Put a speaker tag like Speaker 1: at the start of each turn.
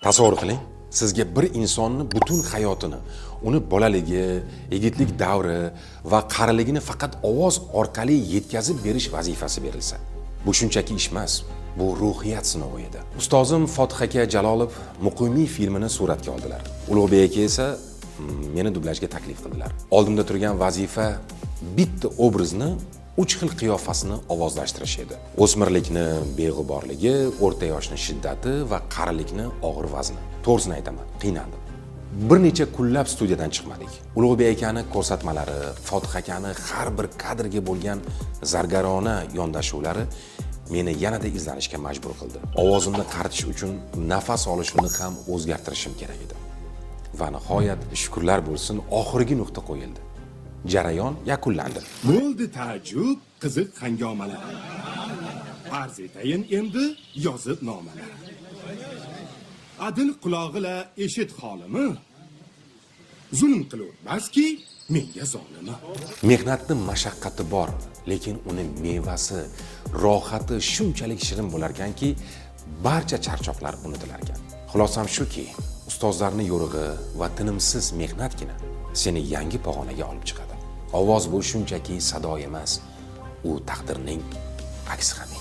Speaker 1: Tasavvur qiling, sizga bir insonni butun hayotini, uni bolaligi, yigitlik davri va qariligini faqat ovoz orqali yetkazib berish vazifasi berilsa. Bu shunchaki ish emas, bu ruhiyat sinovi edi. Ustozim Fotiha aka Jalolov Muqimiy filmini suratga oldilar. Ulug'bek aka esa meni dublajga taklif qildilar. Oldimda turgan vazifa bitta obrazni 3 xil qiyofasini ovozlashtirish edi. O'smirlikni beg'uborligi, o'rta yoshni shiddati va qarilikni og'ir vazni. To'g'risini aytaman, qiynaldim. Bir necha kunlab studiyadan chiqmadik. Ulug'bek akani ko'rsatmalari, Fotiha akani har bir kadrga bo'lgan zargarona yondashuvlari meni yanada izlanishga majbur qildi. Ovozimni qaritish uchun nafas olishimni ham o'zgartirishim kerak edi. Va nihoyat shukrlar bo'lsin, oxirgi nuqta qo'yildi. Jarayon yakunlandi.
Speaker 2: Bo'ldi taajjub, qiziq hangomalar. Arz etayin endi yozib nomalar. Adil qulog'ila eshit holimi. Zulm qilurmaski menga zolimi.
Speaker 1: Mehnatni mashaqqati bor, lekin uni mevasi, rohati shunchalik shirin bo'lar ekanki, barcha charchoqlar unutilar ekan. Xulosam shuki, ustozlarning yo'rig'i va tinimsiz mehnatgina seni yangi pog'onaga olib chiqadi. Ovoz bu shunchaki sado emas, u taqdirning aksi ham.